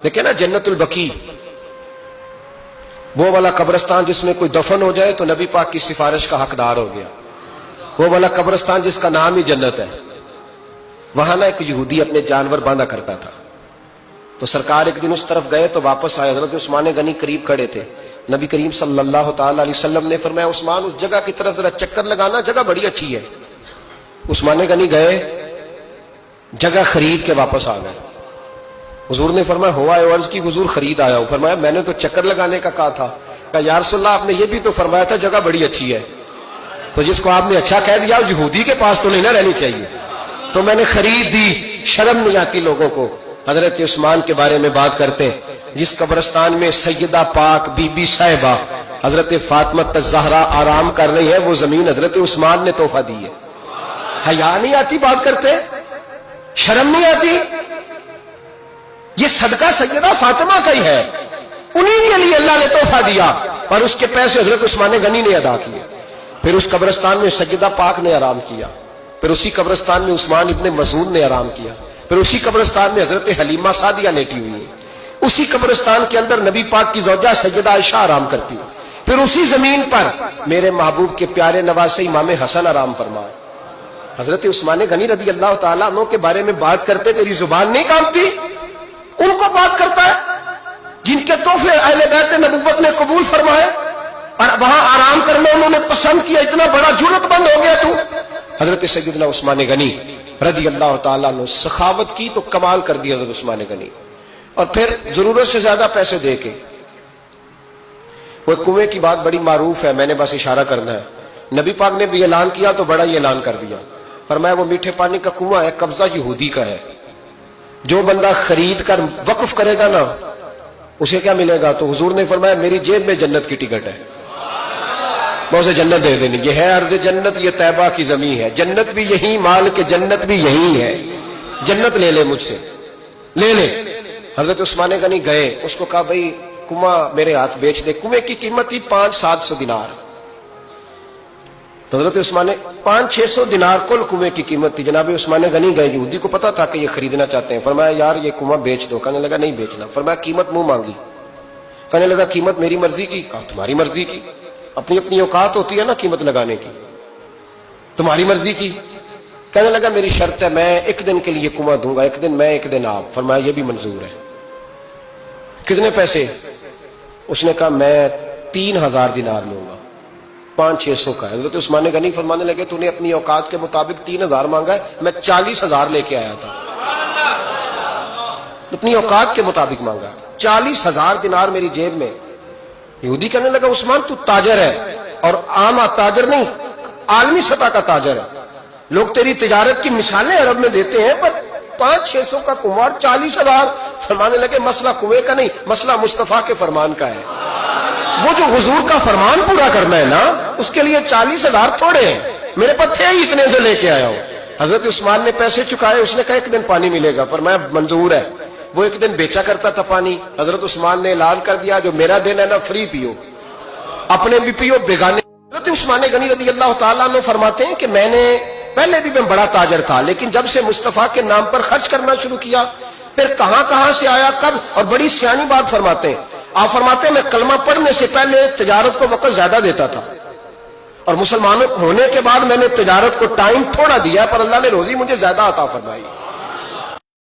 دیکھیں نا جنت البقیع، وہ والا قبرستان جس میں کوئی دفن ہو جائے تو نبی پاک کی سفارش کا حقدار ہو گیا، وہ والا قبرستان جس کا نام ہی جنت ہے۔ وہاں نا ایک یہودی اپنے جانور باندھا کرتا تھا، تو سرکار ایک دن اس طرف گئے تو واپس آئے، حضرت عثمان غنی قریب کھڑے تھے، نبی کریم صلی اللہ تعالی علیہ وسلم نے فرمایا عثمان اس جگہ کی طرف ذرا چکر لگانا، جگہ بڑی اچھی ہے۔ عثمان غنی گئے، جگہ خرید کے واپس آ گئے۔ حضور نے فرمایا ہوا ہے؟ عرض کی حضور خرید آیا ہوں۔ فرمایا میں نے تو چکر لگانے کا کہا تھا۔ کہا یا رسول اللہ آپ نے یہ بھی تو فرمایا تھا جگہ بڑی اچھی ہے، تو جس کو آپ نے اچھا کہہ دیا یہودی کے پاس تو نہیں نہ رہنی چاہیے، تو میں نے خرید دی۔ شرم نہیں آتی لوگوں کو؟ حضرت عثمان کے بارے میں بات کرتے ہیں، جس قبرستان میں سیدہ پاک بی بی صاحبہ حضرت فاطمہ الزہرا آرام کر رہی ہے، وہ زمین حضرت عثمان نے تحفہ دی ہے۔ حیا نہیں آتی بات کرتے؟ شرم نہیں آتی؟ یہ صدقہ سیدہ فاطمہ کا ہی ہے، انہی کے لیے اللہ نے تحفہ دیا، اور اس کے پیسے حضرت عثمان غنی نے ادا کیے۔ پھر اس قبرستان میں سیدہ پاک نے آرام کیا، پھر اسی قبرستان میں عثمان ابن مسعود نے آرام کیا، پھر اسی قبرستان میں حضرت حلیمہ سعدیہ لیٹی ہوئی ہے، اسی قبرستان کے اندر نبی پاک کی زوجہ سیدہ عائشہ آرام کرتی ہے، پھر اسی زمین پر میرے محبوب کے پیارے نواسے امام حسن آرام فرمائے۔ حضرت عثمان غنی رضی اللہ تعالیٰ عنہ کے بارے میں بات کرتے تیری زبان نہیں کانپتی؟ ان کو بات کرتا ہے جن کے تحفے اہل بیت نبوت نے قبول فرمائے اور وہاں آرام کرنا انہوں نے پسند کیا، اتنا بڑا جرت بند ہو گیا تو؟ حضرت سیدنا عثمان غنی رضی اللہ تعالیٰ عنہ سخاوت کی تو کمال کر دیا حضرت عثمان غنی، اور پھر ضرورت سے زیادہ پیسے دے کے۔ وہ کنویں کی بات بڑی معروف ہے، میں نے بس اشارہ کرنا ہے، نبی پاک نے بھی اعلان کیا تو بڑا ہی اعلان کر دیا، فرمایا وہ میٹھے پانی کا کنواں ہے، قبضہ یہودی کا ہے، جو بندہ خرید کر وقف کرے گا نا اسے کیا ملے گا؟ تو حضور نے فرمایا میری جیب میں جنت کی ٹکٹ ہے، میں اسے جنت دے دینی۔ یہ ہے عرض جنت، یہ طیبہ کی زمین ہے، جنت بھی یہی، مال کے جنت بھی یہی ہے، جنت لے لے مجھ سے، لے لے۔ حضرت عثمان غنی گئے، اس کو کہا بھائی کنواں میرے ہاتھ بیچ دے۔ کنویں کی قیمت تھی 500-700 دینار، تو حضرت عثمان 500-600 دینار کل کنویں کی قیمت تھی۔ جناب عثمان غنی گئے، یہودی کو پتا تھا کہ یہ خریدنا چاہتے ہیں، فرمایا یار یہ کنواں بیچ دو۔ کہنے لگا نہیں بیچنا۔ فرمایا قیمت منہ مانگی، کہنے لگا قیمت میری مرضی کی۔ کہا تمہاری مرضی کی؟ اپنی اپنی اوقات ہوتی ہے نا قیمت لگانے کی، تمہاری مرضی کی۔ کہنے لگا میری شرط ہے میں ایک دن کے لیے کنواں دوں گا، ایک دن میں ایک دن آپ۔ فرمایا یہ بھی منظور ہے۔ کتنے پیسے؟ اس نے کہا میں 3000 دینار لوں گا، 500-600 کا ہے۔ حضرت عثمان غنی فرمانے لگے تو نے اپنی اوقات کے مطابق 3000 مانگا ہے، میں 40,000 لے کے آیا تھا، اپنی اوقات کے مطابق مانگا، 40,000 دینار میری جیب میں۔ یہودی کہنے لگا عثمان تو تاجر ہے، اور عام تاجر نہیں، عالمی سطح کا تاجر ہے، لوگ تیری تجارت کی مثالیں عرب میں دیتے ہیں، پر 500-600 کا کنواں 40,000۔ فرمانے لگے مسئلہ کنویں کا نہیں، مسئلہ مصطفیٰ کے فرمان کا ہے، وہ جو حضور کا فرمان پورا کرنا ہے نا اس کے لیے 40,000 تھوڑے ہیں، میرے پاس تھے ہی اتنے سے لے کے آیا ہوں۔ حضرت عثمان نے پیسے چکائے، اس نے کہا ایک دن پانی ملے گا، فرمایا منظور ہے۔ وہ ایک دن بیچا کرتا تھا پانی، حضرت عثمان نے اعلان کر دیا جو میرا دن ہے نا فری پیو، اپنے بھی پیو بیگانے۔ حضرت عثمان غنی رضی اللہ تعالیٰ عنہ فرماتے ہیں کہ میں نے پہلے بھی میں بڑا تاجر تھا، لیکن جب سے مصطفیٰ کے نام پر خرچ کرنا شروع کیا، پھر کہاں کہاں سے آیا کب، اور بڑی سیانی بات فرماتے ہیں، آپ فرماتے ہیں میں کلمہ پڑھنے سے پہلے تجارت کو وقت زیادہ دیتا تھا، اور مسلمان ہونے کے بعد میں نے تجارت کو ٹائم تھوڑا دیا، پر اللہ نے روزی مجھے زیادہ عطا فرمائی۔